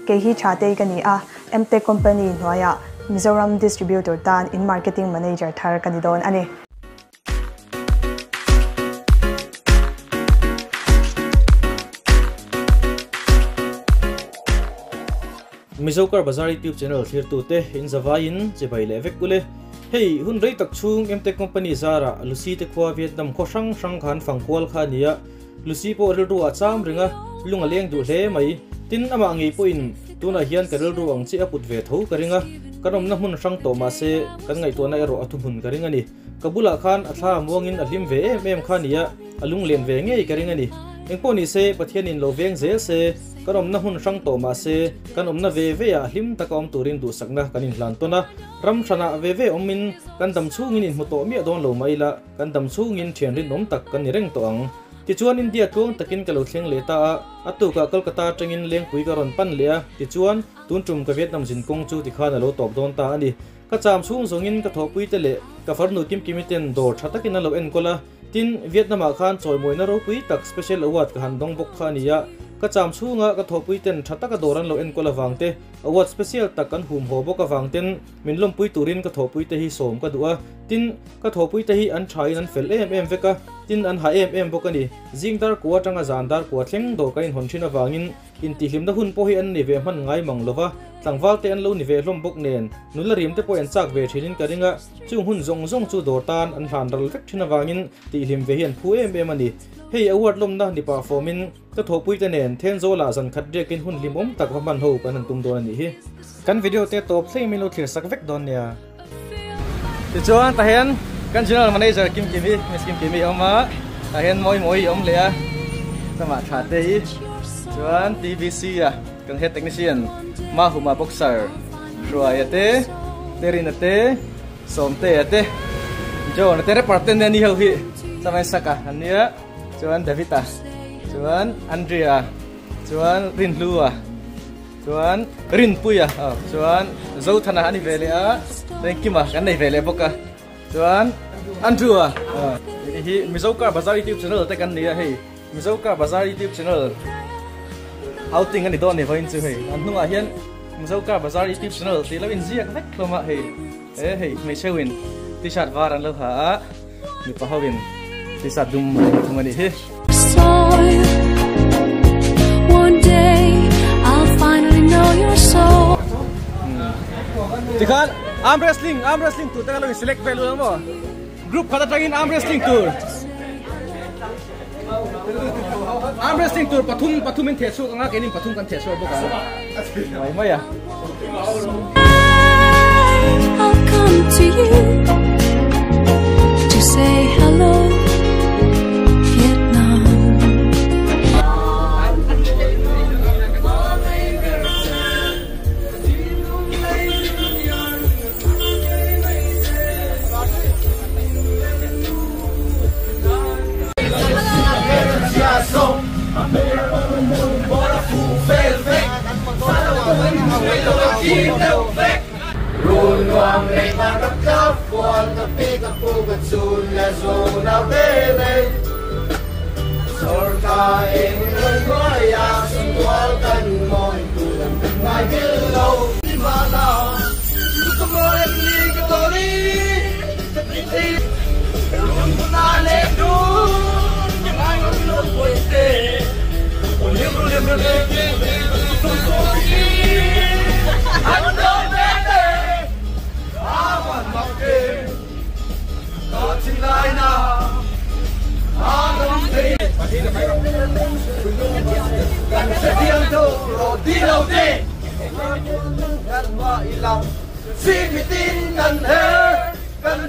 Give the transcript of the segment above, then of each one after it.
ke hi chate kani a MTech company noya Mizoram distributor tan in marketing manager thar kani don ani Mizokar Bazaar YouTube channel thir tu te in Zavain chebai levek kule hey hun rei tak chung MTech company zara Lucy te khwa Vietnam kho sang sang khan phangkwal kha nia Lucy po ril ru acham ringa lunga leng du hle mai tin ama ngi po in tuna hian karil ru ang chi aput ve tho karinga kanom na hun sang to ma se kan ngai to na ero athum hun karinga ni kabula khan atha muangin alim ve mem khania alung len ve nge karinga ni engpo ni se pathian in lo veng zel se kanom na hun sang to ma se kanom na ve ve ya hlim takom turin du sakna kanin hlan to na ram thana ve ve omin kan dam chungin in muto mi don lo maila kan dam chungin thian rin nom tak kan ni reng to ang ti chuan India tuang takin kalo thleng le ta atu ka Kolkata tangin leng pui ka ron pan le ti chuan tun tum ka Vietnam jin kong chu ti khana lo top don ta ani ka cham chung zongin ka thopui te le ka farnu kim kimiten dor thatakin lo en kola tin Vietnam a khan choi moina ro pui tak special award ka han dong bok khania ka cham chunga ka thopui ten thata ka doran lo en kola wangte award special tak kan hum ho boka wangten minlom pui turin ka thopui te hi som ka duwa tin ka thopui te hi an thai an fel em veka tin an ha em bokani jingdar ko tanga zandar ko thleng do ka in hon thina wangin in ti hlim na hun po hi an ni ve man ngai manglova tlangwal te an lo ni ve hlom bok nen nularim te po en chak ve thinin karinga chung hun zong chu dor tan an hlan ral vek thina wangin ti hlim ve hian phu em ani hey award lom na ni performin ka thopui te nen then zo la zan khat rekin hun lim om tak man ho kan tum don ani hi kan video te top 3 minute thir sak vek don nia ti chuan ta hian kan general manager Kim Kimi oma ta hian moi om le a sama tha te hi chuan TVC a kan head technician ma huma boxer ruai ate terin ate somte ate jo na tere parten ni ho hi samai saka ania chuan Davita chuan Andrea chuan Rinlua chuan Rinpuya chuan zo thana ani vele a thank you ma kan nei vele boka chuan Andrew hi Mizokar Bazaar YouTube channel te kan nia hei Mizokar Bazaar YouTube channel outing ani don ni voin chu hei an hnunga hian Mizokar Bazaar YouTube channel ti lawin ziak vek hloma hei hei me shewin t-shirt var an lo ha mi pahawin t-shirt dum thumani hi one day I'll finally know your soul Tikhan arm wrestling tu ta lo select value mo group khata tagin arm wrestling tour pathum in thesu anga kenin pathum kan thesu boka mai mai ya I'll come to you to say hello Vietnam Run hoàng lệ ta đắp khắp quan ta bê ta phu gật xuân là dù nào bê lên Sor ka em ngân ngói ya xuân qual tân ngôi tu lần từng ngày biết lâu đi mà nào Lúc mơ em đi cái tổ đi Thật đi đi Run của ta lên đu Nhưng ai ngân ngân quay tê Ôi liêm I want no better. I want my game. Not tonight now. I don't think. Cần sẽ điên thôi, rồi đi đâu đi. Cần hoa ý lòng. Xin vì tin cần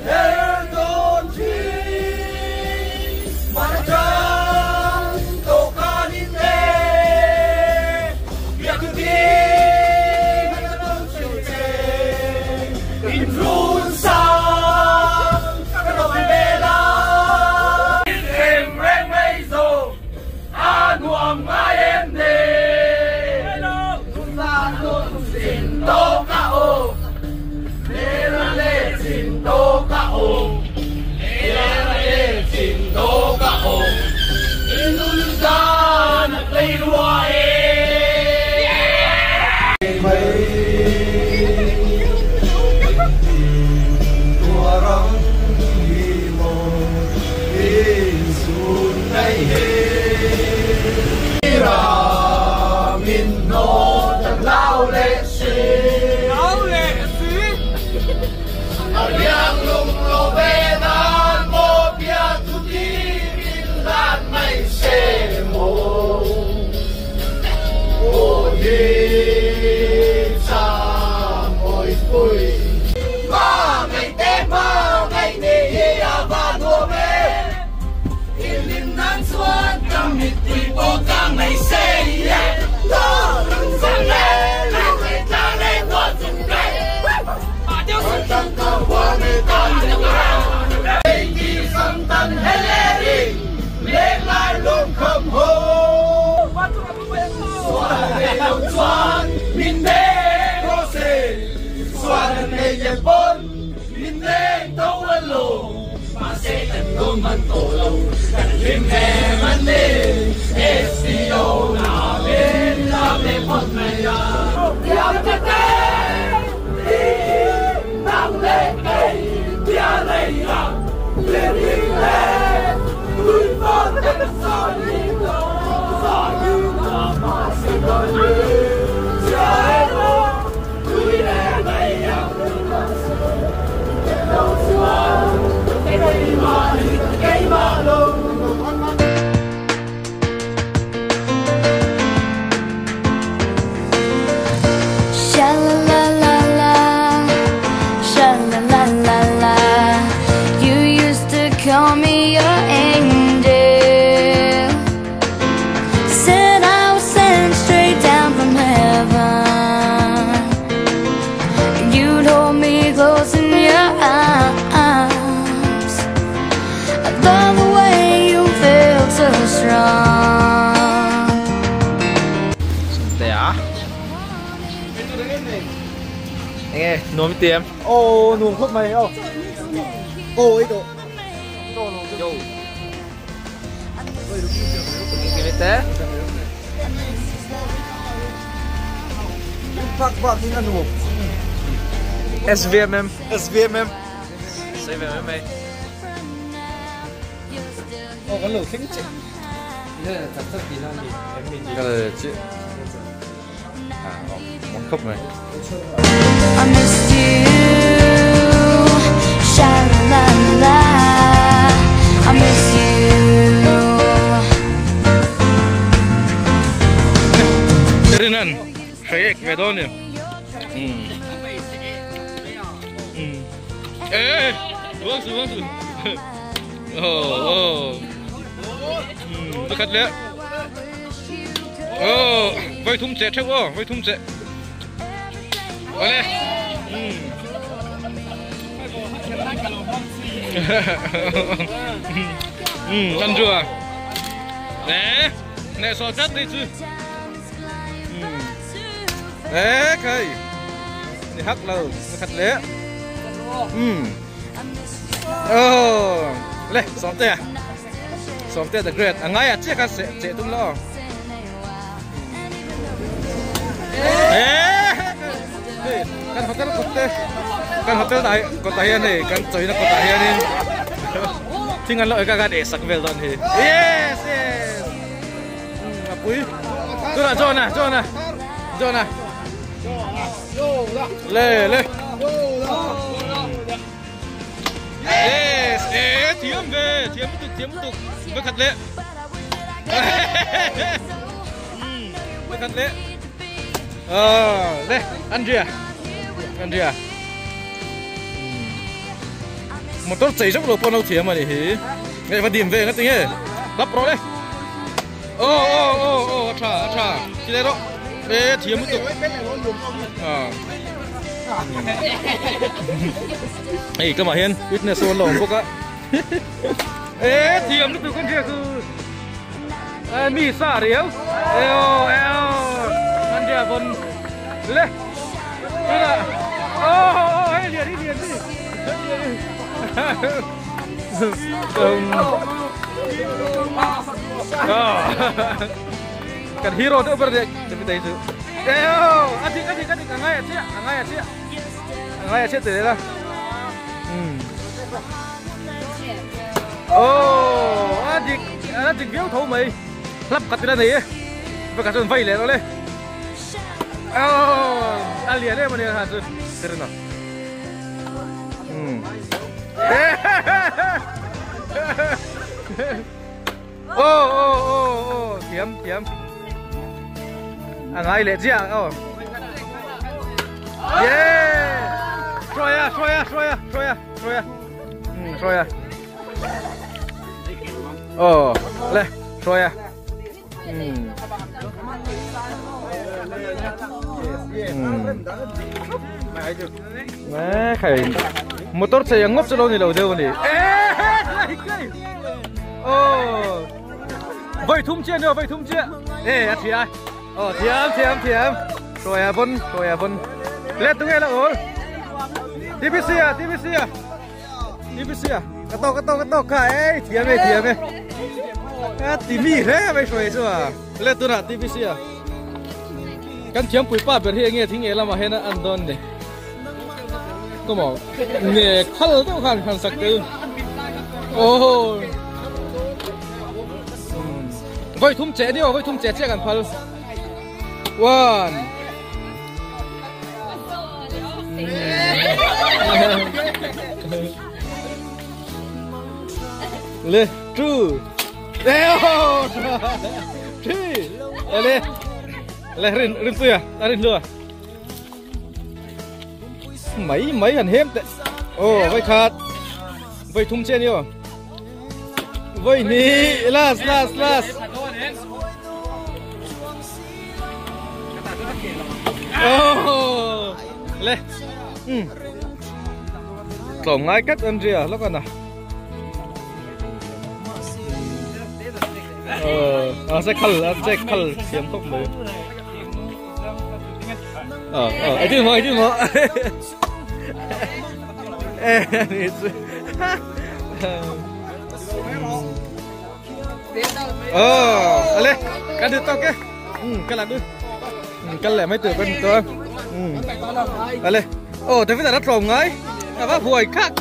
thế tôn chi. Mà chẳng tổ ca nhìn thế. Việc cứ đi. In run sang các đội về la em reng mây dù an hoàng mai em đi run ra run xin tô cả ô lê ra lê xin tô cả ô lê ra lê xin tô cả ô in run ra nắp lê loa xuân min đê rô xê xuân này nhẹ bốn min đê tâu ăn lù mà sẽ thành công man tổ lù cần phim hè man đê SEO nào bên làm để một ngày tiêm tê tê nằm lên cây tia này lên đi lên người con đất gió đi gió như là mà sẽ đôi trời ơi người đẹp này đâu xưa cái đây mà cái mà lâu Sha la la la la, sha la la la la. You used to call me your angel. Said I was sent straight down from heaven. You'd hold me close in your arms. I love the way you felt so strong. Nghe nuông tiêm ô nuông thuốc mày ô ô ấy độ yo cái té phạc thì là nuông SVMM CVMM ô cái lửa khinh chị đây là thật sự gì đang bị em bị cái là chị món khóc này I miss you, sha la la. I miss you. Terinan, saya kedon ni. Bagus. Oh. Dekat le. Oh, vai thum che chego, vai thum che. Oleh. Ăn chưa? Nè so chất đi chứ. Đấy, cây. Đi hắc lâu, nó khát lẽ. Lê, xóm tè the great. Ngay à, chiếc ăn sẽ tung lo. Kan hotel kote, kan hotel tay kotahian ni, kan coy na kotahian ni. Tinggal lo agak ada sakvel don he. Yes. Apui. Tu nak John. Le. Yes. Tiam betul. Bekat le. Bekat le. Đây, Andrea. Motor chạy rất là con đâu thiệt mà để nghe và điểm về cái tiếng ấy, lắp rồi đây. Cha, cái này đó, bé thiệt mới được. Ê, cái mà hiền, business số lồng bốc á. Ê, thiệt mới được con kia cứ, mi sa điếu, Andrea von le, cái là, hay liền đi. Kan hero tu berdek, tapi tak itu. Adik, angai aja tu lah. Adik biar tahu mai, lap kat tu ni, bekas tu vay le, oleh. Alia ni mana yang hasil, terima. Tiam. Angai le dia. Yeah. Troya. Le, Troya. Khải motor saya ngop selalu ni lau ni. Vậy thum chia nữa, vậy thum chia. Ê, chị ai? Thiam. Roya bon. Let tu nghe là ôi. TBC à. Kato kai. Thiam ấy. TV thế mày rồi chứ à. Let tu na TBC à. Kan thiam pui pa ber he nghe thing nghe lama he na andon ne. Có mỏ nè khal to khan sak tu. Oh. Voi thum che đi, voi thum che kan phal. One. Le, two. Leo. Three. Le rin tuya, rin lua. Mấy hẳn hém tệ. Oh, voi khát. Voi thum che đi. Voi ni, last. Oh, le. Tổng ngay cách ăn rìa lúc nào. Sẽ khal xiêm tóc mới. Ai chứ mà. Ale, kan được tao ke? Kan ladu. Kan lẹ mấy từ bên tôi. Ale. Tapi tak ada trong ngay. Apa buai kak?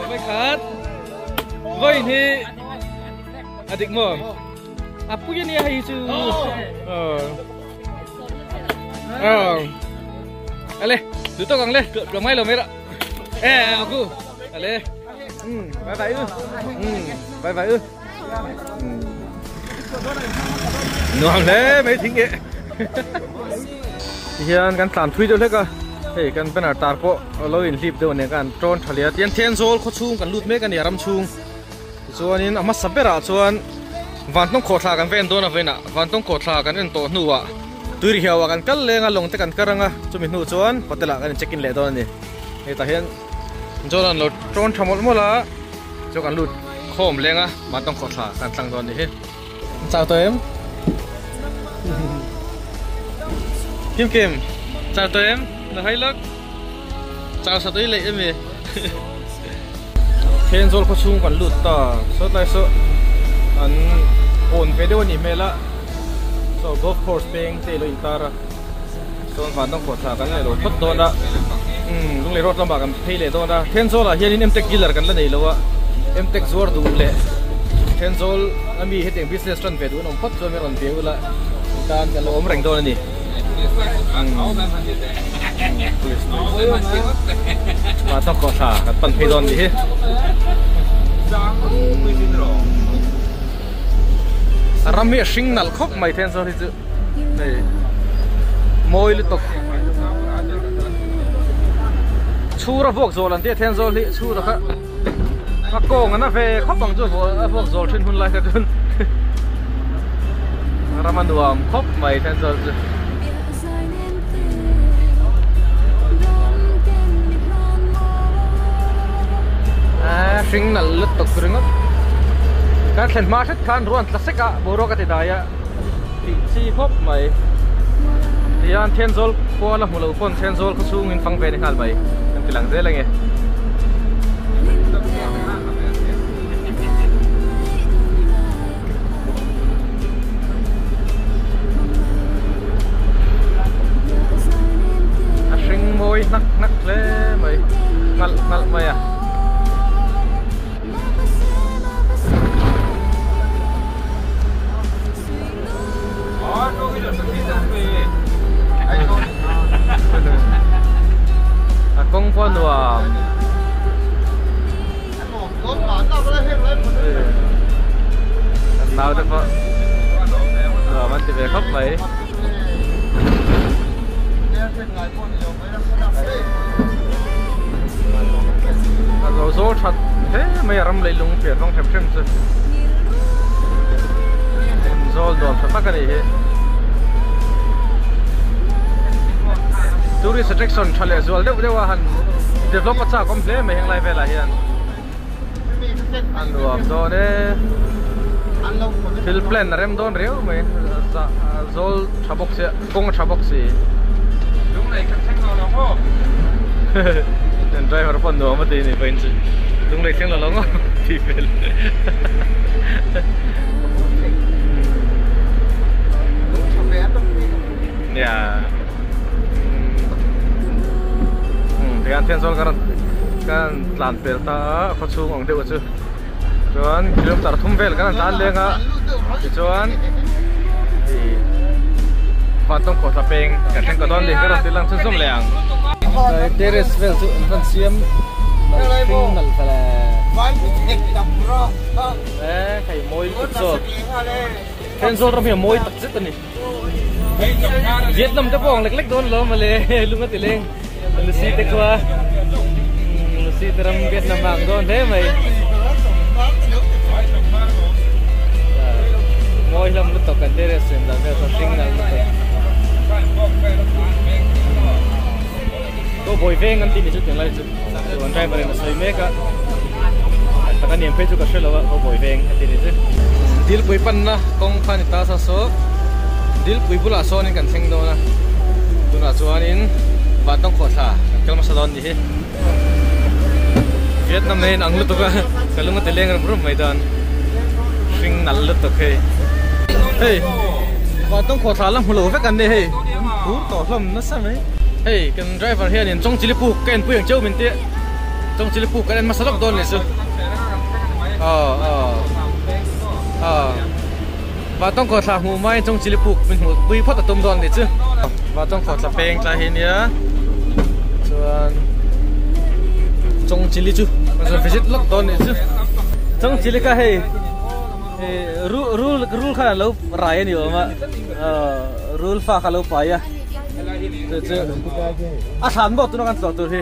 Baik kan. Voi ni adik mo. Apa yang ni hai tu? Ale, tu tao kang le, belum mai lo mera. Aku. Ale. Bye. Ngon thế mấy thính vậy. Hiện kan tạm thui cho hết cả. Hey kan benar tarpo loin lip do ne kan tron thalia tian ten zol kho chung kan lut me kan yaram chung chuan in ama sabera chuan van tong kho thla kan ven do na vena van tong kho thla kan en to hnuwa tui hiawa kan kal lenga long te kan karanga chumi hnu chuan patela kan check in le do ni he ta hian jolan lo tron thamol mola chu kan lut khom lenga van tong kho thla kan tlang do ni he chào tụi em. Kim chào tụi em. Là hay lắm. Chào sao tới lệ em về. Thiên zol có chung còn lụt ta. Số lại số anh ổn về đâu nhỉ mẹ la. So golf course peng tê lo intara. So anh vẫn đang phốt thà cái này rồi phốt đó đã. Lúc này rót làm bạc anh thấy lệ đó đã. Thiên zol là hiện em tech killer cái này lâu á. Em tech zor đủ lệ. Thiên zol anh bị hết tiền business run về đủ nó phốt rồi mới còn về là. Dan cái lỗ rành đó này. Mà tao có thả cái phần phi đòn gì hết. Ram mẹ sinh nal khóc mày thêm sao thì chứ. Này môi liên tục. Chu ra vok rồi lần tiếp thêm rồi chu ra khác. Mà cô nó về khóc bằng rồi vok rồi trên hun lại cái đơn. Raman duam khóc mày thêm rồi. Sinh nal lứt tục rừng á. Cái thèn ma hết khan ruộng classic á, bồ rô cái thế này á. Thì chi khóc mày. Thì anh thiên zol qua là một lâu con thiên zol có xuống in phăng về này hal mày. Em chỉ lắng dễ là nghe. Sinh môi nắc lê mày. Ngալ mày à. Công phu nuông. Nào được không? Rồi mình thì về khóc vậy. Rồi số thật thế mấy ram lấy lung phiền không thèm xem chứ. Rồi đồ thật bắt cái này. Tourist attraction chale zual dewa han develop acha komple me heng lai vela hian an ruam do de fill plan rem don reu me zol thabok se kong thabok se Dan driver pun dua mati ini benci. Tung lek yang lalong people. Ya. Dengan sensor kan lampir ta khusus orang dewasa. Cuman kilometer tumpel kan jalan nga. Cuman di Patong Kota Peng, kadang kadang di kerana tilang susum leang. Teres vel tu siam nal pala. Kayak moi so. Sensor ramai moi tak set ni. Vietnam tu pun lek don lo male lunga tiling. Lucy tekwa. Lucy teram Vietnam bang don thế mày. Moi lam lu tok kan teres sem dah vel something nal. Ko boy veng kan tin itu yang lain tu. Tuan driver yang saya mereka. Kata ni empat juga selalu ko boy veng tin itu. Deal boy pan na kong pan ita sa so. Deal boy pula so ni kan seng do na. Tu na chuanin Batong Kota. Kalau masa don ni. Vietnam ni ang lu tu ka. Kalau ngat teleng rum maidan. Sing nal lu tu ke. Hey. Batong Kota lang hulo ve kan ni hey. To hlom na sa mai. Hey, kan driver here ni trong chili puk kan pu yang chau min te. Trong chili puk kan masalok don le su. Batong Kota hu mai trong chili puk min hu pui phot atom don le chu. Batong Kota peng tla hi nia. Chuan trong chili chu. Kan visit lok don le chu. Trong chili ka hey. Rule kha lo rai ni ma. Rule fa kha lo pa ya. Asan bo tu nak kan tu he.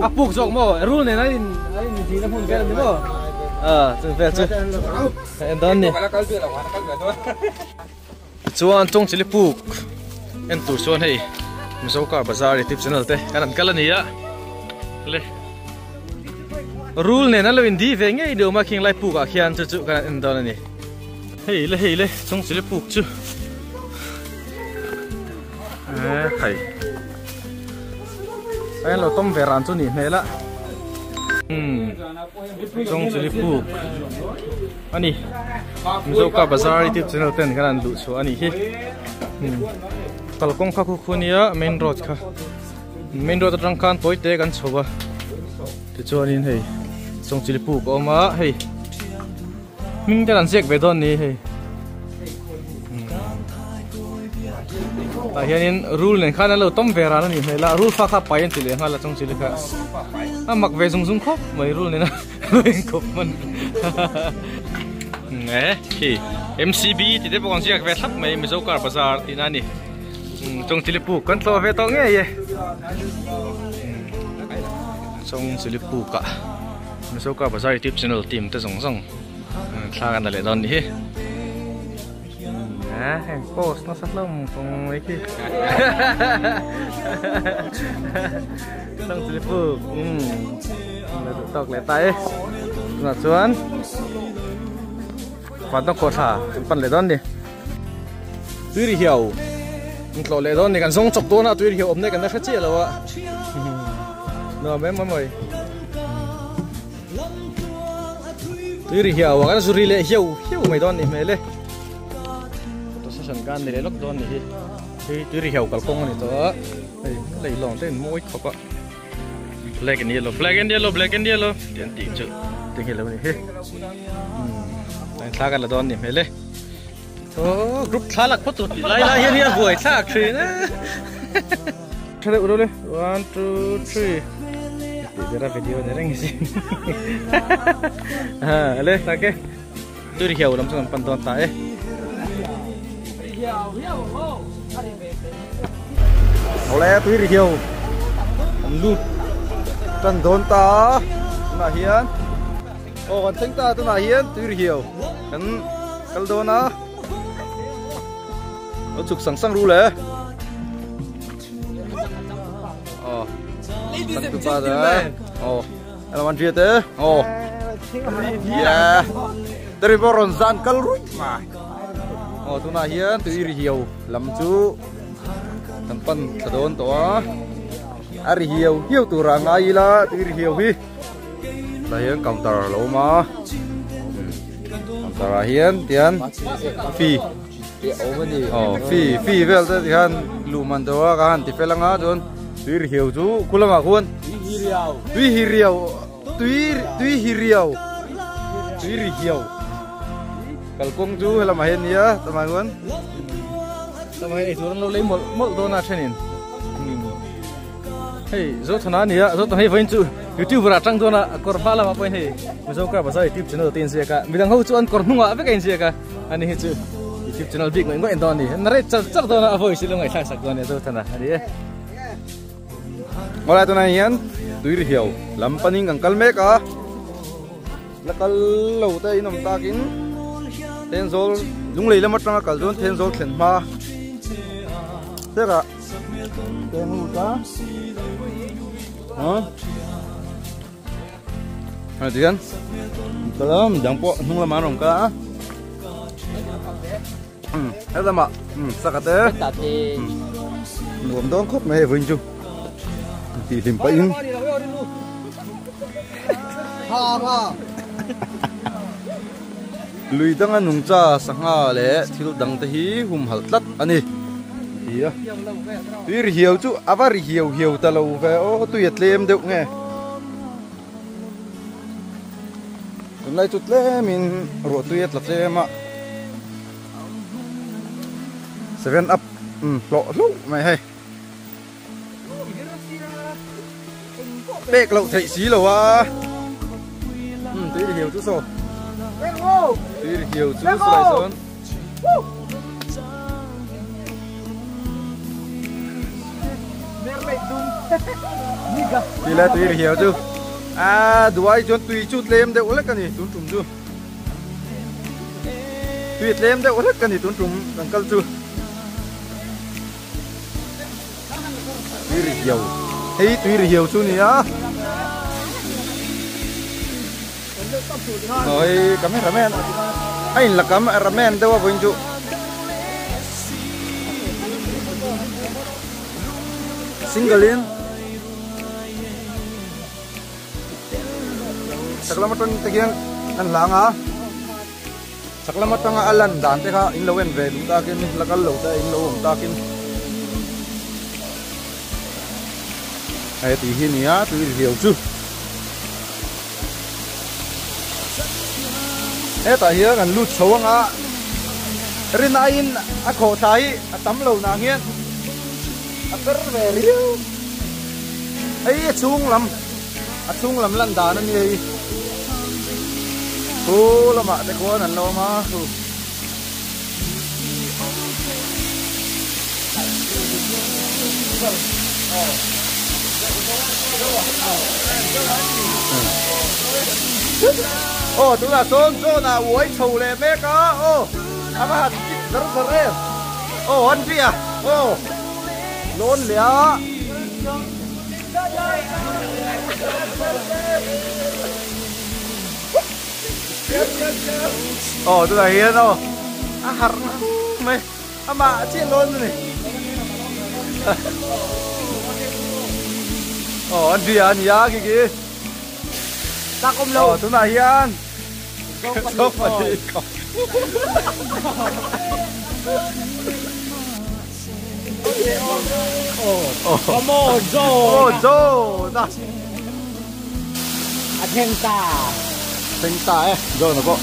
Apuk jok mo rule ne nai ni di na phun kan ni bo. Tu ve chu. Don ni. Chuan tong chili puk. En tu chuan hei. Mizoka Bazaar YouTube channel te kan kala ni ya. Le. Rule ne na lo indi ve ngai do ma king lai puk a khian chu chu kan en don ni. Hei le tong chili puk chu. Thầy anh là tôm veran tu ni mela trong chili puk ani Mizoka Bazaar YouTube channel ten kan lu so ani hi kalkong kha khu khunia main road atangkan poite kan choba ti chuanin hei trong chili puk oma hei ming te an sek ve don ni hei hianin rule nen khana lo tom vera na ni mela rule fa kha pain ti le hala chong chili kha amak ve zung zung khop mai rule ne na loin khop man nge ki MCB ti de bong siak ve thap mai Mizoka Bazaar ti na ni chong chili pu kan tlo ve to nge ye chong chili pu ka Mizoka Bazaar YouTube channel team te zong zong thla kan le don ni post na sa lom kung iki. Sang telefon. Tok le tai. Na chuan. Batong Kota pan le don ni. Tui hiao. Tlo le don ni kan song chok do na tui hiao om ne kan na kha che lo wa. No me moi. Tui hiao kan suri le hiao mai don ni me le. Kan ni lok don ni hi tui hiao kal kong ni to lei long ten moi khop a black and yellow tian ti chu ting hello ni hi tan thla kan la don ni mele to group thalak phot lai hian hian buai thak thri na thale uro le 1 2 3 dera video ne reng si le take tui hiao lam sang pan don ta oleh tu hiau lut kan don ta na hian kan theng ta tu na hian tu hiau kan kal dona chuk sang ru le sang tu pa da alaman viete ya dari boron zan kal ru ma tu na hian tu hiau lam chu kan pan thadon to ari hiu tu ra ngai la tir hiu hi la hian counter lo ma counter hian tian fi fi vel ta tian lu man do ka han ti felanga don tir hiu chu kulama khun tui hiriau kalkong chu hela ma hen ya tamai gon tamai ei chuan lo lei mol do na thenin hey zo thana nia zo to hei vain chu YouTube ra tang do na kor phala ma point hei zo ka ba sai YouTube channel tin se ka midang ho chuan kor hnunga ve ka in se ka ani he chu YouTube channel big ngoi en don ni na re char do na avoi silong ai thak sak do ne zo thana ani ngora to na hian tuir hiau lampaning ang kalme ka lakal lo ta inom takin tenzol lunglei lamat tanga kaljon tenzol thlen ma tera tenu ta dian kalam dangpo nungla manong ka ada ma sakate nuam dong khop me vinh chu ti lim pa in lui dang anung cha sanga le thil dang te hi hum hal tlat ani iya tuir hiau chu avari hiau ta lo ve o tu yet lem deuh nge tunai chut lemin ro tu yet la tlema 7 up lo lu mai hay bek lo thei xí lo wa tuir hiau chu so tuir hiau chu sai son Tila tuir hiau chu duai chon tui chut lem de ulek ani tun tum chu tuit lem de ulek ani tun tum angkal chu tuir hiau hei tuir hiau chu ni a rồi cameraman anh là cameraman đâu à vinh chu single in saklamatan tegian an langa saklamatan alan dan te kha in lowen ve lu ta kin lakal lo ta in lo ta kin ai ti hi ni a tu riu chu e ta hi kan lut chawanga rinain a kho thai a tam lo na nghian a kar ve riu ai chung lam lan da na ni ai ô lama te ko nan lo ma hu ô tu là son na uoi chou le me ka ô ama hat dar re ô an pia ô lon lia ô tu là hiền ô har me ama chi lon ni ô an pia an ya ki ta kom lo tu là hiền không phải come on Joe na Atenta Joe nó có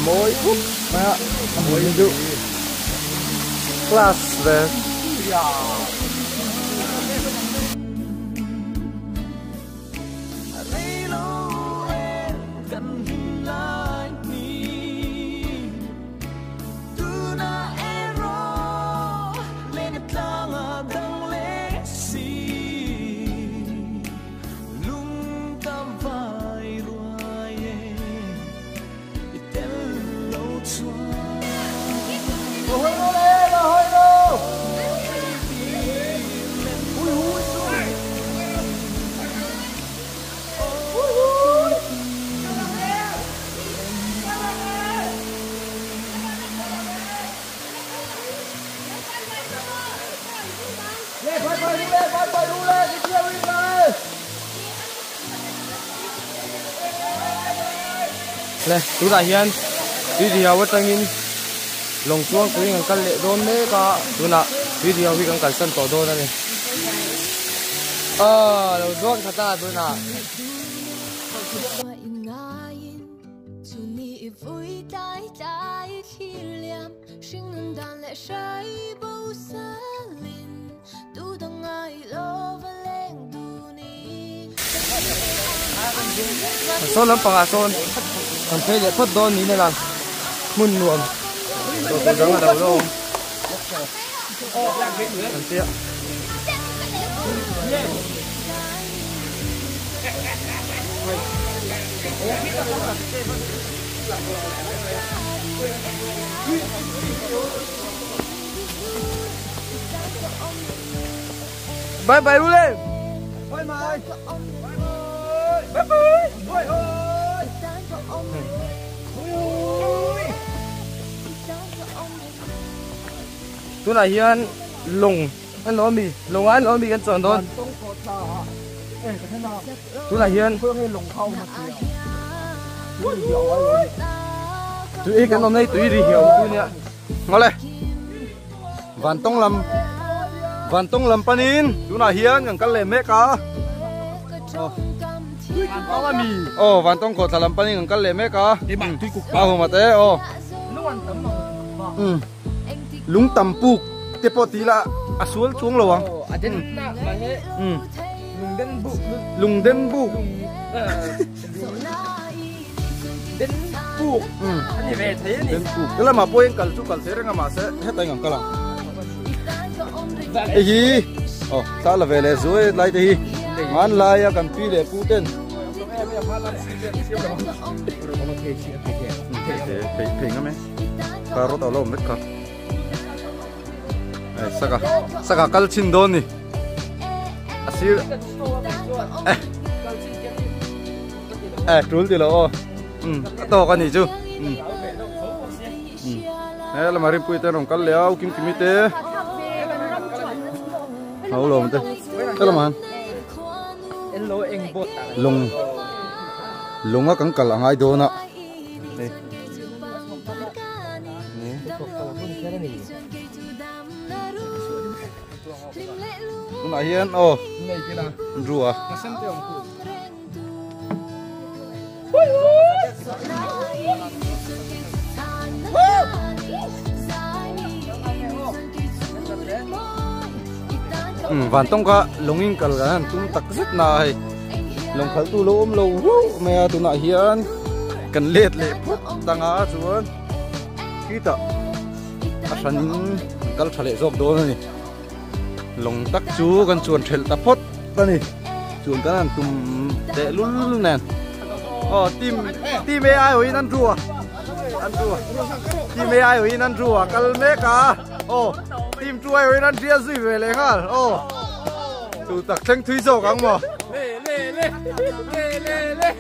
mối mà mối như class về Leh, tu dah hian, video awak tengin, long tuang tu yang kal le don ne ka, tu nak video awak yang kal san to don ni. Long tuang kata tu nak. Son lắm pangason, thằng phê để phất đón ní này làm, mun luồng, rồi cái giống ở đầu đâu, thằng kia. Bye bye luôn lên. Bye bye. Bye bye. Ôi ôi. Tu này hiền lùng anh nói mì lùng anh nói mì ăn tròn thôi. Tu này hiền. Tụi cái hôm nay tụi đi hiểu tụi nhá. Ngó đây. Van tông làm panin. Tu này hiền yang kan leme ka. Van tông ko thalam panin yang kan leme ka. Bao mà thế lung tampuk tepo tila asul chuang lawang. Lung den bu. Cái là mà bôi cần chú cần thế rằng mà sẽ hết tay ngang cả. Ê hi, sao là về lẽ rồi lại thì man lại cần phi để phụ tên. Thế ngắm ấy, cà rốt ở lâu mất cả. Saka kalchin don ni. Asir. Trul thì lo. To kan ni chu. La mari pui te rom kal leo kim kimite. Hau lo mate. Kala man. Hello eng bot. Lunga kang kal angai do na. Nãy hiền rùa van tông ka longin kal gan tum tak zet nai long khal tu lo lo me tu na hiền kan let le phut tanga chuan kita asan kal thale job do ni long tak chú kan chuan thel ta phot tani chuan kan tum te lul nen team AI oi nan rua team AI oi nan rua kal me ka team chu ai oi nan ria zui ve le ngal tu tak theng thui zo kang mo le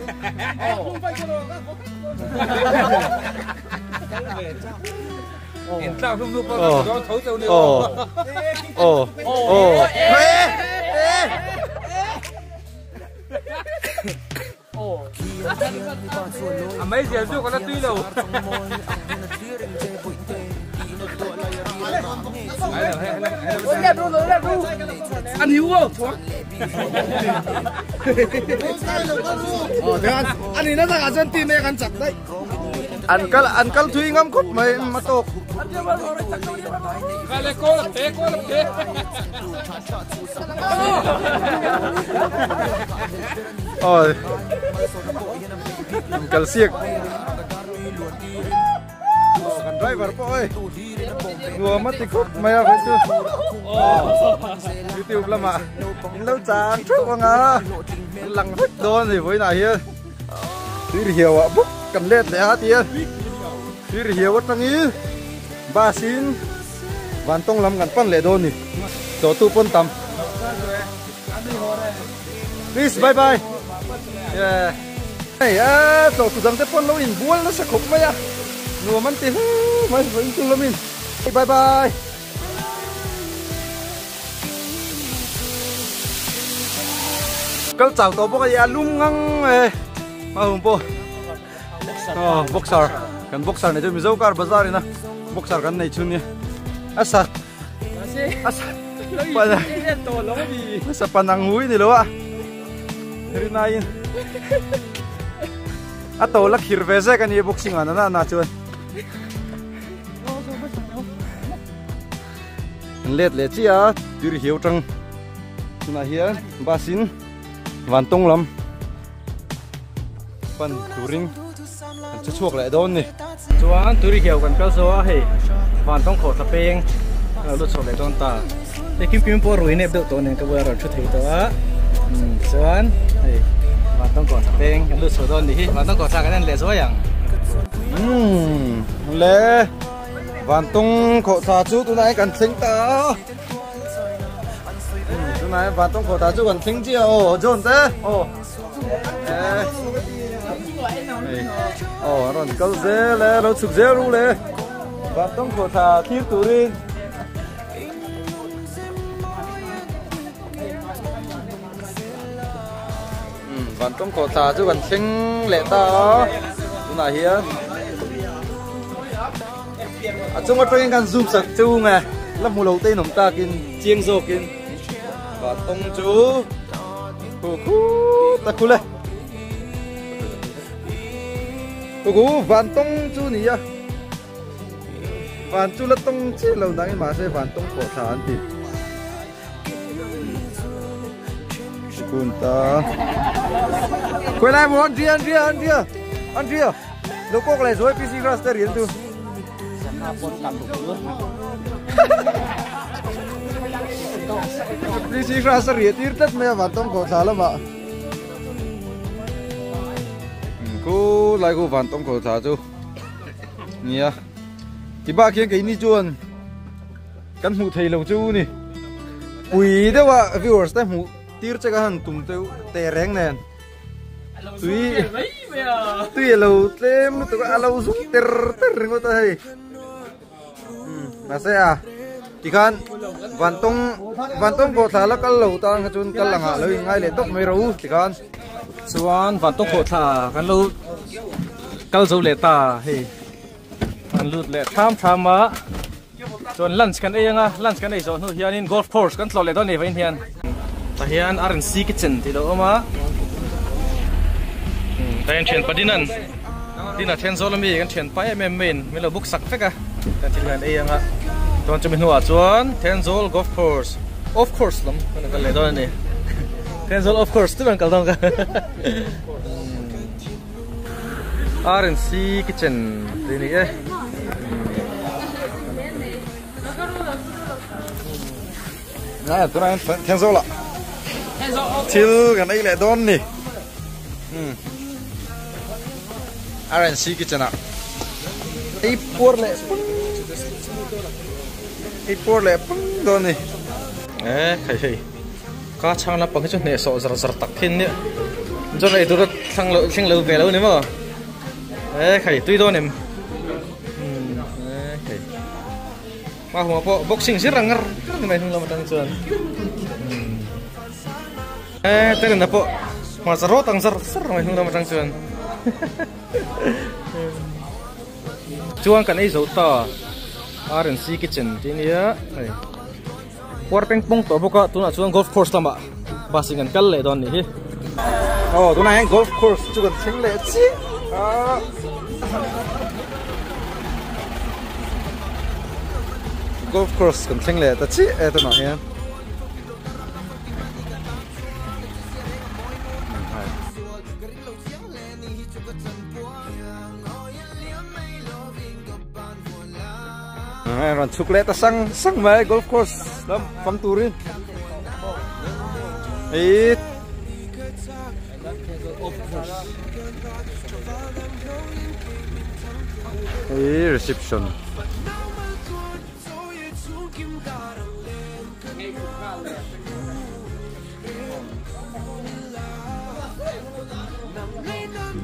Tao không giúp nó thấu tao nhiều. Mấy giờ giúp con nó tuy đâu. Ăn hiếu không? Anh thì nó ra cả dân tim này ăn chặt đấy. Ăn cal thui ngâm cốt mày mà tộc. Vale cô lập thế. Cal siếc. Kan driver po ơi. Ngua mất thì cốt mày à phải chưa? YouTube lắm à. Lâu chán trước con à. Lằng hết đòn thì với này hiền. Đi hiểu ạ bút cần lên để hả tiền. Đi hiểu what nang i. Ba xin. Van tông làm ngàn pan lệ đòn nè. Cho tu pon tam. Please bye bye. Yeah. Này à, cho tu dang te pon lo in bual nó sẽ khóc mày à. Ngua man ti. Mày vẫn tu lo min. Bye bye. kal chào to bốc ya lum ngang ma hum po boxer kan boxer này cho mình dâu car bazar na boxer kan này chun ni asa asa panang hui ni lo a ri nai ato lak hirveze kan ye boxing ana na chun lết lết chi à đưa hiểu trăng na hiền basin van tông lắm phần touring cho chuộc lại đón nè chuan turi hiểu kan kal zo a he van tong kho thapeng lu chok lại đón ta e kim kim po ruin eb do to nen ka wa ro thu thei to a chuan he van tong kho thapeng kan lu chok đón ni hi van tong kho sa kan le zo yang lẽ van tông khổ thả chú tụi này cần sinh ta tụi này van tông khổ thả chú cần sinh chiều dồn thế rồi câu dễ lẽ đâu sụp dễ luôn lẽ van tông khổ thả thiếu tụi đi van tông khổ thả chú cần sinh lẽ ta tụi này hiền chúng tôi đang zoom sạc chú nghe lắm mù đầu tiên chúng ta kinh chiên rô kinh và tông chú ta cú lên cú vạn tông chú nỉ à vạn chú là tông chế lâu nãy mà sẽ vạn tông cổ sản thì cún ta quay lại một Andrea lúc có lại rồi PC Raster hiện tu PC Raster hiện tir tất mấy bạn tông cổ thả lắm ạ cô lại cô bạn tông cổ thả chú nhỉ thì ba kia cái ní chuồn căn hụ thầy lồng chú nè quỷ đấy ạ viewers đấy hụ tir chắc hẳn tụm tiêu tè reng nè tuy lâu tem tụi cái lâu giúp ter ngồi tay mà sẽ thì kan van tông cổ thả là cái lâu ta cái chun cái lằng hạ lời ngay lên tóc mấy râu thì kan chuan van tong kho tha kan lu kal zo le ta he kan lut le tham ma chuan lunch kan enga lunch kan ei zo nu hianin golf course kan tlo le don nei vein hian ta hian RNC kitchen ti lo ma ten chen padinan dina ten zo lami kan chen pai men me lo book sak feka kan ti hian enga ton chumi nuwa chuan ten zo golf course of course lam kan le don nei ten zo of course tu kan kal dong ka RNC kitchen ini nè tụi này ten số lạ chill cái này lại đón nè RNC kitchen ạ ipur lệ đón nè khai cá chang là bằng cái chỗ này sọ zar tắc hin nè chỗ này tụi thằng lâu về lâu nữa mà khai tuy đón em mà hôm qua boxing sih ranger main hula matang cuan tadi napa masa rotang ser main hula matang cuan cuan kan ai zauta RNC kitchen ini ya war pengpong to boka tuna cuan golf course lama basingan kal le don ni tụi này golf course chứ còn chính lệ chi golf course còn chính lệ ta chi tụi nó nha rồi chụp lệ ta sang mấy golf course lắm phăm touring ít reception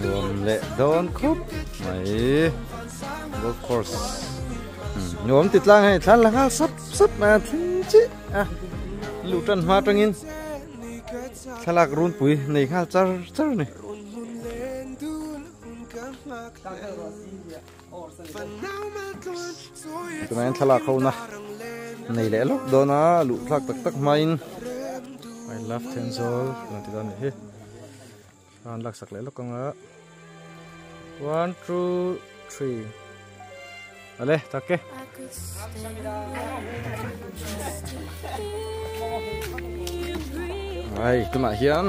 buồn lệ đón cúp mấy golf course nhóm tịt lang hay thằng lang sắp mà chứ lũ trần hoa trăng in thalak run pui nei khal char char ni tunain thalak ho na nei le lok dona lu thlak tak tak main I love Tenzol nanti dan he kan lak sak le lok anga 1 2 3 ale takke ai tuna hian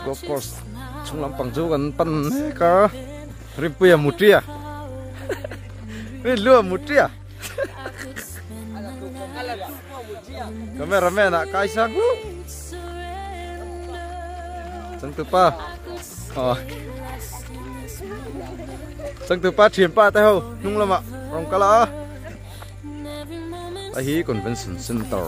golf course chung lampang chu kan pan ka ripuya mutria ri lu mutria cameraman kai sang lu sang tu pa sang tu pa thian pa ta ho nung lama rong kala ta hi convention center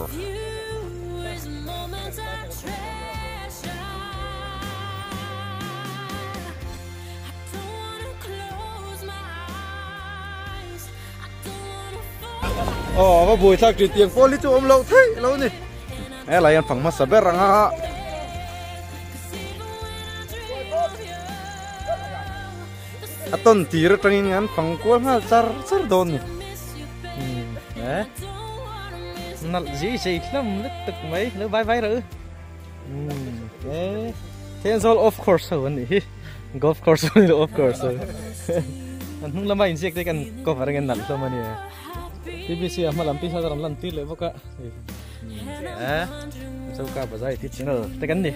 và buổi thạc chỉ tiếng phô lý chú ôm lâu thế lâu nè ấy là anh phẳng mắt sập răng á tôn tì rồi training anh phẳng qua mà char đồn nè đấy nãy gì lắm lít tực mấy lỡ vai rồi đấy Tenzol of course hơn nè golf course hơn of course anh không làm bài gì cái có phải cái nặng lắm nè BBC malam pisah dalam lantir le boka. Suka bazai tit channel. Tekan ni.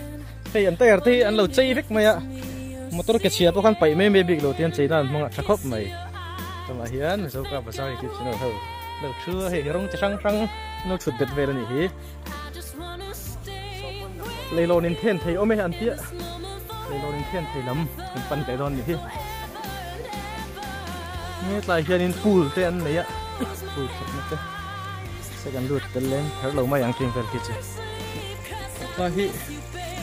Hey ante arti an lo chei vek maya. Motor ke chia pokan pai me big lo tian chei dan manga thakop mai. Tama hian suka bazai tit channel ho. Lo chua he rong chang no chut bet vel ni hi. Leilo nin then thei ome an tia. Leilo nin then thei lam pan kai don ni hi. Ni tlai hian in pool te an nei a. Second loot the lane hello mai ang king kitchen ta hi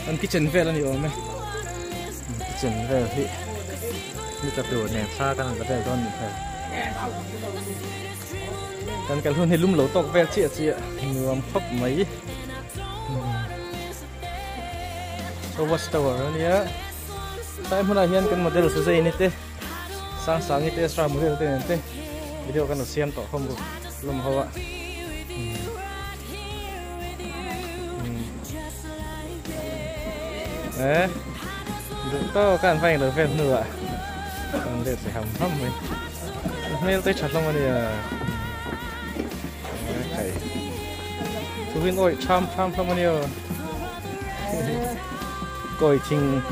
an kitchen vel ani ome kitchen vel hi ni ta do ne tha kan ka vel don ni phe kan kal hun hi lum lo tok vel chia nuam khop mai so what's the word ania time huna hian kan model su zai ni te sang ni te extra model te video kan siam to không lum hawa được to kan phải được phép nữa để phải hầm mình nên tới chặt lông này cái thu viên ôi chăm không nhiều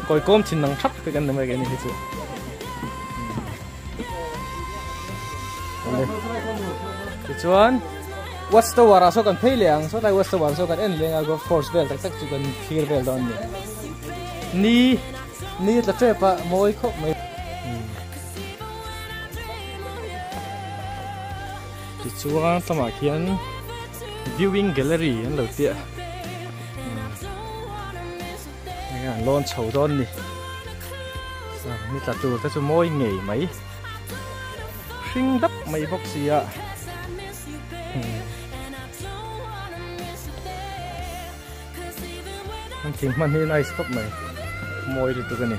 coi cơm chín nắng thấp cáiกันmấy cái này chứ chuan what's the wara so kan phei liang so tai what's the wara so kan en lenga golf course vel tak chu kan thir vel don ni la trepa moi khop mai ti chuan tama khian viewing gallery an lo tia nga lon chho don ni ni ta tu ta chu moi ngei mai sinh đắp mấy bốc xì ạ chính mình hiện nay stop mày môi thì tụi cái này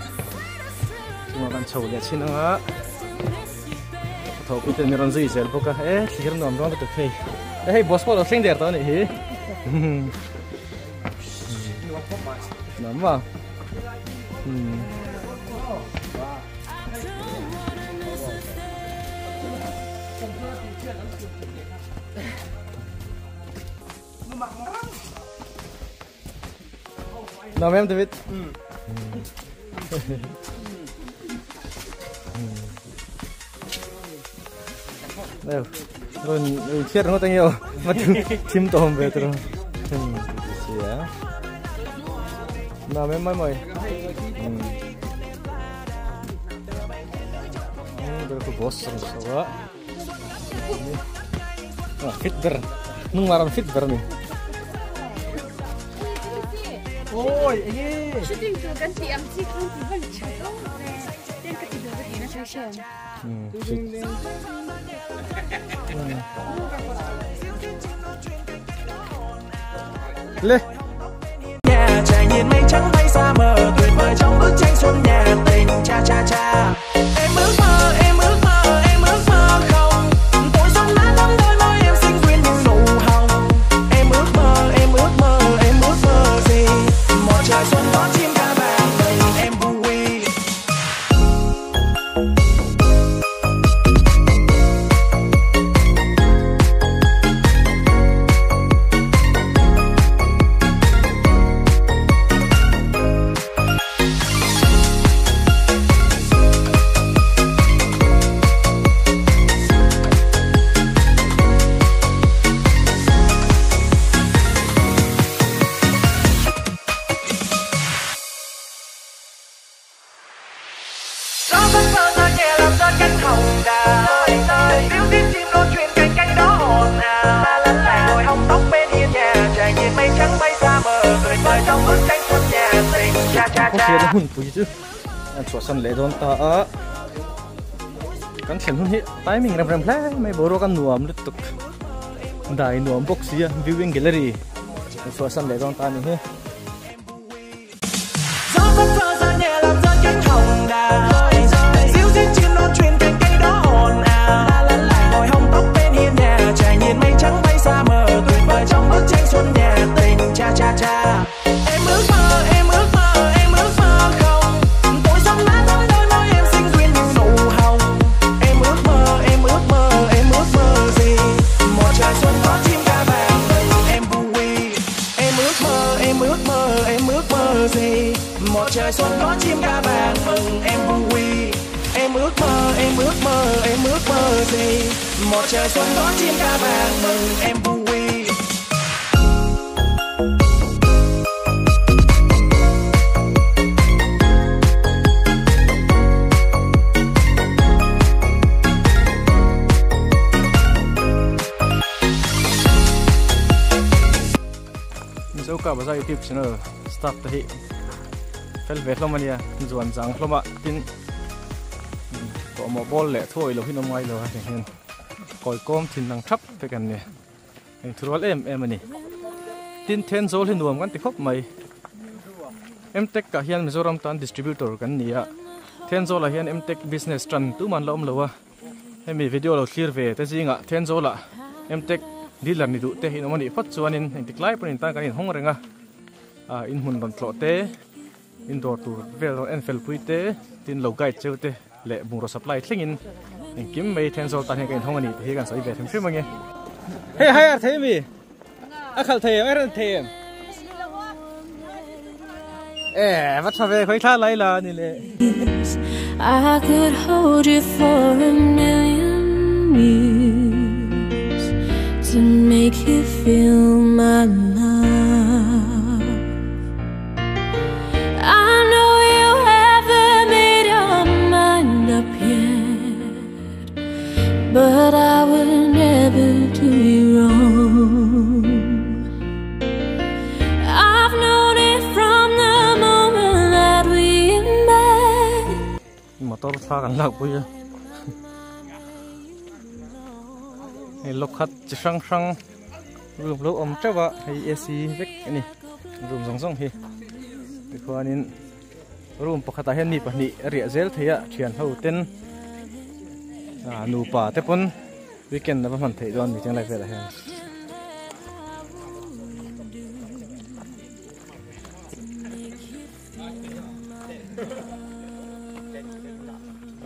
nhưng mà bạn chầu để xin á thầu cái tên mình gì rồi bốc cả thì cái nón đó được hay hey boss có sinh đẹp đó này hí nắm vào Nào em David. Đâu. Rồi chết nó tăng nhiều. Mà chim tôm về rồi. Xỉa. Nào em mời. Đây là boss rồi. Fit ber. Nung laran fit ber nih. Ôi, anh shooting tu kan ti am chi kan ti ban chai lo ne. Ten ka ti do ni na session. Le. nhìn mây trắng bay xa mờ tuyệt vời trong bức tranh xuân nhà tình cha cha cha. Em ước mơ, em ước mơ, em ước mơ không tuổi xuân lá thắm đôi môi em xinh duyên như nụ hồng. Em ước mơ, em ước mơ, em ước mơ gì? Một trời xuân có chim ca vàng mình em vui. Gió phất phơ rơi nhẹ làm rơi cánh hồng đào. Tiếng tiếng chim đô truyền cánh cánh đó hồn ào. Ngồi hong tóc bên hiên nhà, trải nhìn mây trắng bay xa mờ tuyệt vời trong bức tranh xuân nhà tình cha cha Không kia cha. hun bùi chứ. Anh xóa sân lệ đón ta á. Kan sen hun hi timing ram ram la mai boro kan nuam lut tuk. Dai nuam box ya viewing gallery. Anh xóa sân lệ đón ta ni he. Gió phất phơ rơi nhẹ làm rơi cánh hồng đào. Díu dít chim đô truyền cánh cánh đó hồn ào. Ngồi hong tóc bên hiên nhà, trải nhìn mây trắng bay xa mờ tuyệt vời trong bức tranh xuân nhà tình cha cha cha. Em ước mơ, em ước mơ, em ước mơ không tuổi xuân lá thắm đôi môi em xinh duyên như nụ hồng. Em ước mơ, em ước mơ, em ước mơ gì? Một trời xuân có chim ca vàng mình em vui. Em ước mơ, em ước mơ, em ước mơ gì? Một trời xuân có chim ca vàng mừng em vui. Em ước mơ, em ước mơ, em ước mơ gì? Một trời xuân có chim ca vàng mừng em vui. Mizo ka baza YouTube channel start ta hi. Fel ve hlomania zuan jang hloma tin ko mo bol le thoi lo hinom ngai lo ha hen. Koi kom thin nang thap pe kan ne. Eng thurwal em ani. Tin ten zol hin nuam kan ti khop mai. Mtech ka hian Mizoram tan distributor kan nia. Ten zol a hian Mtech business tran tu man lom lowa. Hemi video lo clear ve te jinga ten zola Mtech dealer ni du te hin omani phat chuanin eng tiklai panin tan kan in hong renga. In hun ban tlo te indoor tur vel en fel pui te tin lo guide cheu te le bungro supply thlingin eng kim mai ten zol tan he kan hong ani te hi kan soi ve them shim mangi. Hey hi ar themi. Akhal thei er them. Wat fa ve khoi thla lai la ni le. I could hold you for a million years to make you feel my love. I know you haven't made your mind up yet, but I would never do you wrong. I've known it from the moment that we met. Motor pha kan lak pui. Hey lok khat chi sang sang room lo om chawa hey AC vek ani room zong zong hi. Ikwanin room pakhata hen ni pani ria zel theya thian ho ten nu pa te pon weekend na man thei don mi chang lai ve la hen.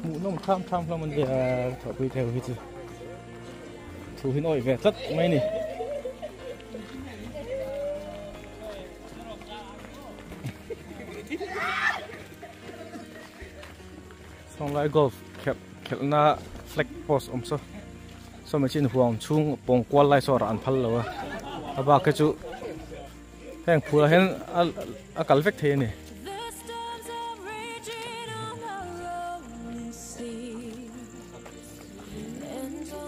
Mu nom tham tham la man ve tho pui theo hi chu. Thu hin oi ve tất mai ni. Song lai golf khel na flag post so. So ma chin huang chung pong kwal lai so ran phal lo aba ke chu heng phula hen a kal vek the ni.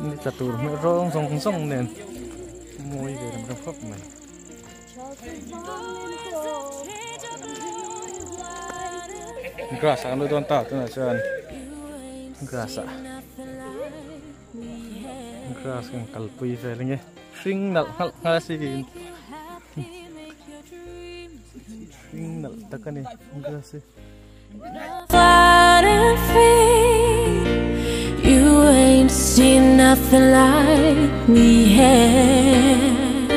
Ni tatur me rong song song nen moi ve ram khop mai. Grass anu don ta tu na chan. Grass grass kan kalpui ve linge. Sing nal hal si Nal takani ngasi. Flat and free, you ain't seen nothing like we had.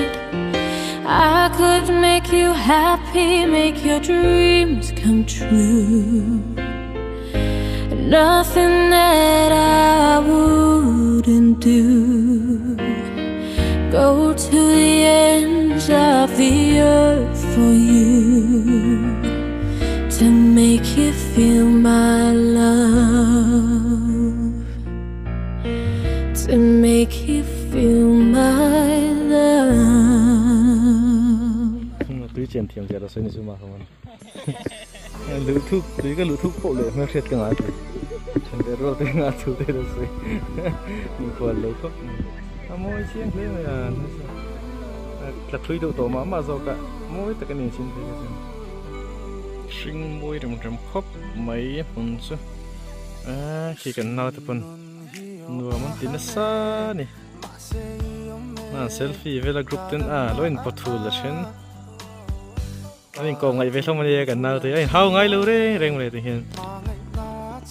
I could make you happy, make your dreams come true. Nothing that I wouldn't do. Go to the ends of the earth for you, to make you feel my love, to make you feel my love. Tui chen thiam jara soi ni suma kaman. Lu thuk tui ka lu thuk po le ma khet ka nga tu. Chen de ro te nga tu te ro soi. Ni ko lo ko. Amoi chiang le ma ya. La thui do to ma zo ka. Moi ta ka ni chin te ka. Sing moi ram khop mai mun su. Khi kan na ta pun. Nu man tin sa ni. Selfie vela group ten loin pathul la chen. Anh còn ngày về xong rồi gần nào thì anh hao ngay luôn đấy, rèn lại thì hiện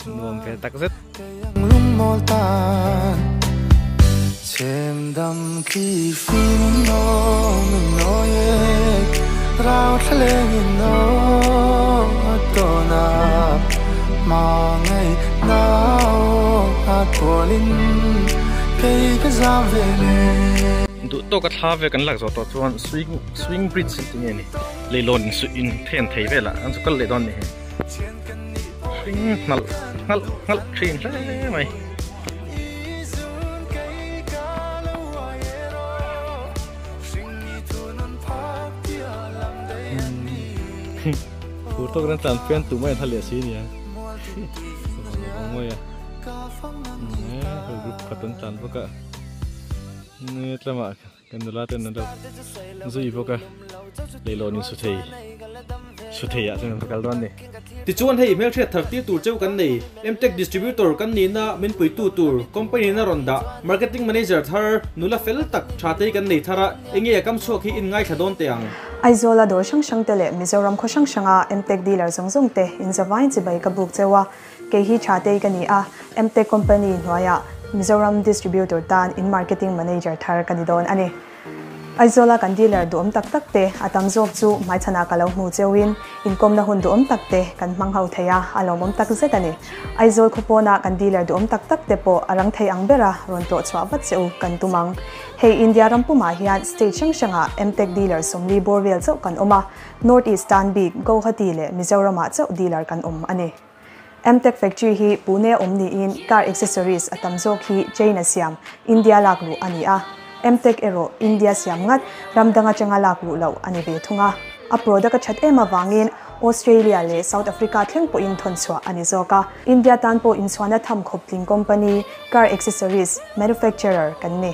nguồn cái tắc rất. Chém đâm khi phim nó mình nói rao lên nó to na mà ngày nào tua linh cây cái ra về tụ to cái tháp về cái lạc gió to chuan swing bridge thì nghe này lấy lon swing thiên thấy về là anh sẽ có lấy đòn này swing ngал train đấy mày tụ to cái tàn phiên tụ mấy thằng liệt sĩ nhỉ ngồi rồi group phát tàn vô cảนี่ตละมากันดูแลเต็มนั่นเราจะอีพวกเลยลอนิสุดที่อ่ะจะเป็นการร้อนนี่ติชวนให้เมลเทรดทักที่ตัวเจ้ากันนี่ MTech Distributor กันนี่นะมินปุยตัวคอมพานีน่ารอนดา Marketing Manager ทาร์นุลาเฟลตักชาติกันนี่ทาระเองยังกำชัวขี้อินง่ายขดอนเตียงไอโซลาโดช่างเตะมิโซรัมเขาช่าง MTech Dealer ส่งเตะอินสวายน์จะไปกับบุกเจ้าว่าเกี่ยชาติกันนี่MTech Company หัวยาMizoram Distributor tan in Marketing Manager thar kanidon ani Aizola kan dealer duom tak te atam jok chu mai chana kalo mu chewin income na hun duom tak te kan manghau theya alomom tak zet ani Aizol khopona kan dealer duom tak te po arang thei angbera ronto chwa bat cheu kan tumang hei India rampuma hian state shanga MTech dealer somli borwell chau kan oma North East tan big Guwahati le Mizoram chau dealer kan ani MTech Factory hi Pune omni in car accessories atam jok hi China siam India laklu ania MTech Aero India siam ngat ramdanga changa laklu lo ani ve thunga a product chat ema wangin Australia le South Africa thleng po in thon chwa ani zoka India tan po in chwana tham khopling company car accessories manufacturer kan ni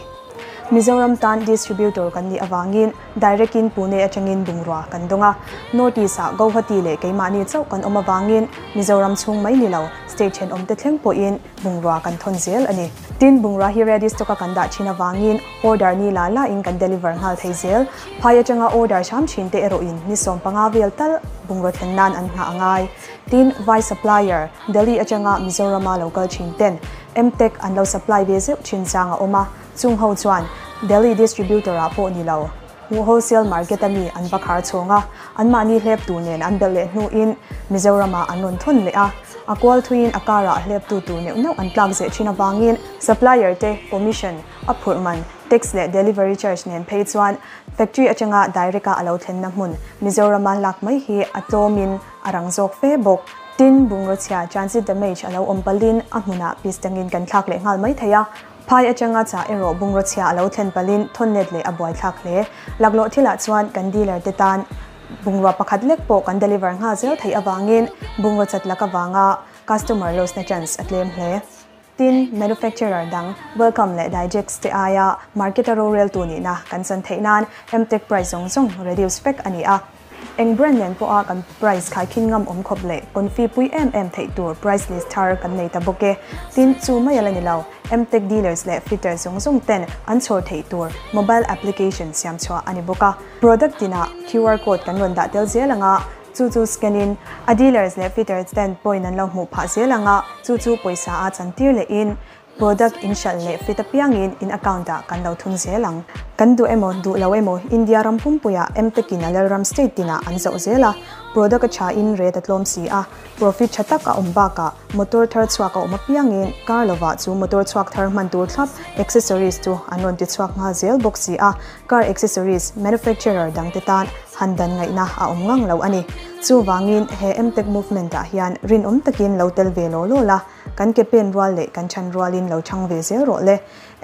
Mizoram tan distributor kan ni awangin direct in Pune achangin bungrwa kan donga North East Guwahati le keimani chau kan omawangin Mizoram chung mai ni lo station om te thleng po in bungrwa kan thon zel ani tin bungrwa hi ready stock kan da china wangin order ni la in kan deliver ngal thei zel phaya changa order sham chin te ero in ni som panga vel tal bungro thennan an nga angai tin vice supplier Delhi achanga Mizoram local chin ten MTech an lo supply be zeu chin changa oma chung ho chuan Delhi distributor a po ni lo wholesale market ani an bakhar chonga an mani hlep tu nen an bel le hnu in Mizoram anon thon le a kwal thuin akara hlep tu no an plug ze china wangin supplier te commission a phurman tax le delivery charge nen pay chuan factory achanga direct a alo thlen na mun Mizoram lak mai hi atomin arang jok fe bok tin bungro chia transit damage alo ompalin a hmuna pistangin kan thlak le ngal mai theya phai achanga cha ero bungro chia alo thlen palin thonnet le aboi thlak le laglo thila chuan kan dealer te tan bungro pakhat lek po kan deliver nga zel thei awangin bungro chatlaka wanga customer loss na chance atlem hle tin manufacturer dang welcome le digest te aya marketer rural tu ni na kan san theinan MTech price song reduce spec ani eng brand nen po a kan price khai khin ngam om khop le konfi pui thei tur price list thar kan nei ta boke tin chu mai ala ni lo MTech dealers le fitter song ten an chor thei tur mobile application siam chwa ani boka product dina QR code kan ron da tel zelanga chu scanin a dealers le fitters ten point an lo mu pha zelanga chu poisa a chantir le in product inshal le fitapiang in account da kan lo thun zelang kan du emo du lo emo India rampum puya MTech in Alaram state dina an zo zela product cha in re tatlom si a profit chatak a umba ka motor thar chwa ka umapiang in car lova chu motor chwak thar man tur thlap accessories tu anon ti chwak nga zel box si a car accessories manufacturer dang te tan handan ngai na a umngang lo ani chu wangin he MTech movement da hian rin takin lo tel ve lo la kan ke pen rwal le kan chan rwalin lo chang ve ze ro le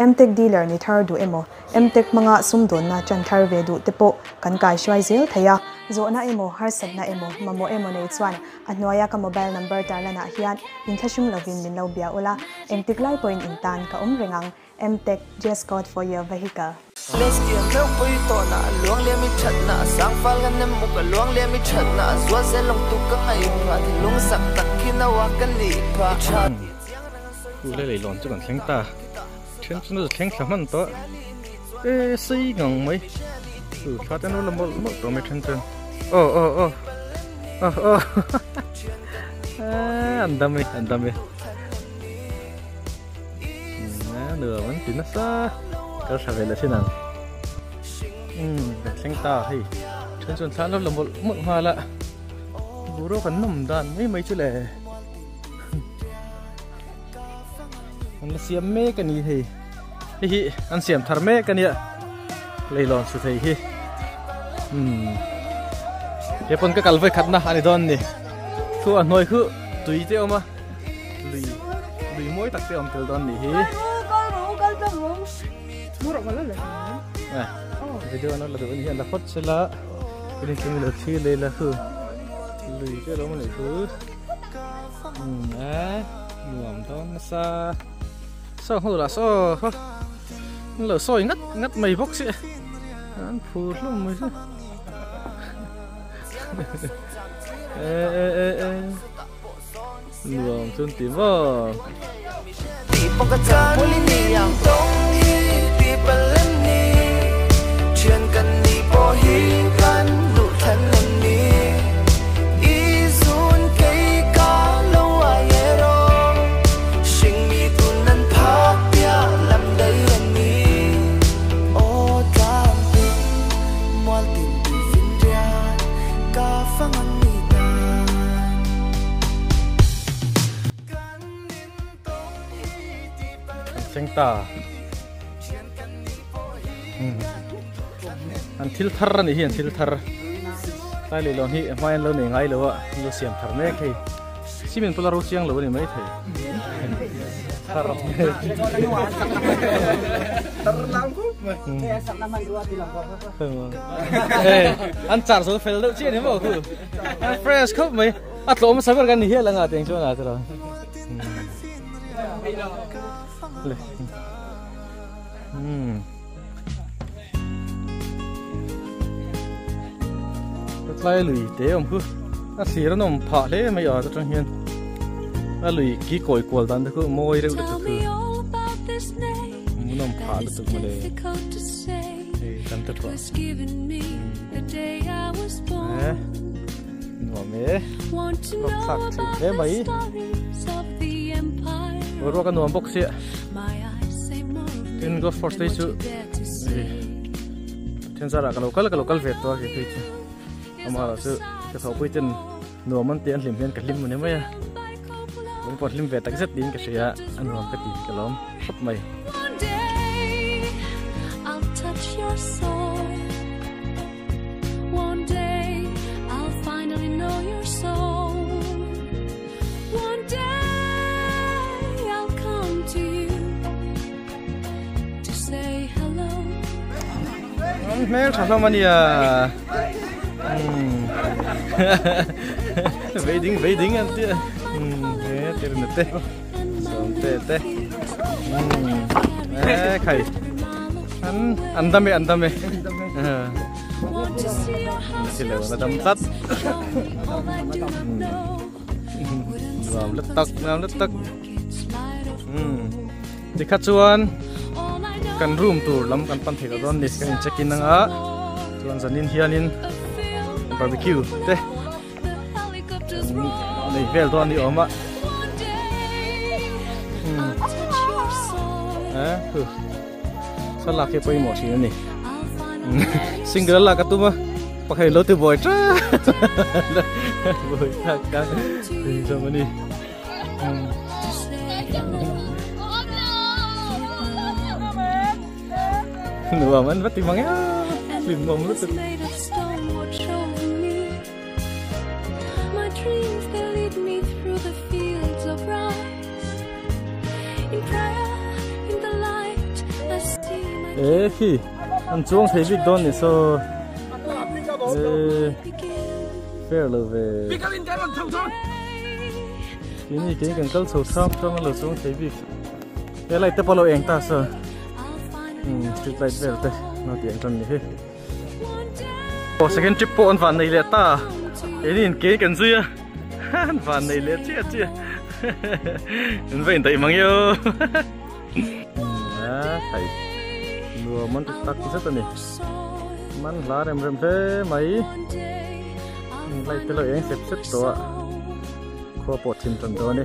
MTech dealer ni thar du emo MTech manga sumdon na chan thar ve du tepo kan kai shwai zel thaya zo na emo har sat na emo mamo emo nei chuan anwaya ka mobile number ta lana hian in thashung lovin min lo bia ola MTech lai point in tan ka rengang MTech just code for your vehicle Let's get no pui to na luang le mi chat na sang fal gan nem muk luang le mi chat na zwa ze long tu ka ngai pra thi lung sak tak khin wa kan ni pa chat ku le lon chu kan thleng ta chen chu thleng thlaman to e sei ngong mai ku tha ta no lamol mo to me chen chen oh andame na nửa vẫn tin nó sa cái sao vậy là thế nào thleng ta hei chen chen thla lo lamol mo ma la buro kan nom dan mai chu le an siam me kan ni hi an siam thar me kan ya leilon su thei hi he pon ka kal vai khat na ani don ni thu an noi khu tui te oma lui moi tak te om tel don ni hi murok ma le video nó là hiện là phốt sẽ là cái này mình được thi lên là hư lui cái đó mình lại hư nuông đó nó xa sao hư là sao lỡ soi ngắt mày bốc xị anh phù lắm mày chứ nuông chân tím vào chuyện cần đi bỏ hi gan nụ thân lần đi ý dùn cây cá lâu ai rồi sinh mi tu năn thác bia làm đầy anh đi ô cam tin mua tin từ phiên ra cá phăng anh đi ta sinh ta an thil thar ni hian thil thar tai le lon hi mai lo nei ngai lo a lo siam thar me khei simen pola ro chiang lo ni mai thei thar lang ku te sak naman dua tilang ko an char so fel lo chi ni mo ku fresh khop mai atlo ma sabar kan ni hi la nga teng chona tra le lai lùi té ông cứ xì nó nằm phá thế mấy giờ trong hiên lùi kí còi quần đàn cứ môi đều được cứ nằm phá được mà để đàn thật quá ngỏ mé lọc sạc thì thế mấy rồi cái nón bốc xịa tin go for stage chứ thiên gia là cái local Việt to thì mà sự cái thầu quy trình nửa món tiền liềm viên cái lim mình mấy à vẫn còn lim về tại rất đến cái gì á ăn ngon cái gì cái lắm hấp mày mấy thằng sao mà đi à Waiting anh tia tia nè tê sống tê khai anh đam mê Chỉ là nó đâm tắt. Làm lứt tắc. Di khát chuan kan room tour lam kan pan thei ka don ni kan check in anga chuan zanin hianin barbecue te nei vel don ni oma salak ke poi mo sin ni single la ka tuma pakai lo te boy tra boy ka sama ni Nua man pati mangya limom lu tuh. Hi, anh chuông thấy big don này so, fair là về. Cái cần câu sầu thơm trong là chuông thấy big. Cái này tập bao lâu anh ta so. Street light về rồi, nó tiện chân như thế. Second trip po anh van này lẹ ta, cái này cái cần gì à? Anh van này lẹ chia. Anh về thấy mang yêu. Thầy, vừa muốn tắt rất là nè, mắn lá rem thế mấy, lại tới lời anh xếpตัวkhoa bột chim chân đó nè.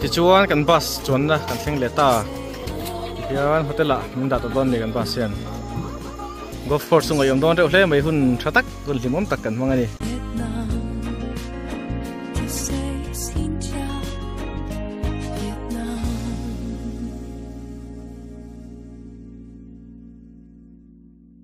Thì chuan kan bus chuan na kan theng leta hian hotel a min da to don ni kan bus yan golf course ngai yom don re hle mai hun thatak gol limom tak kan mangani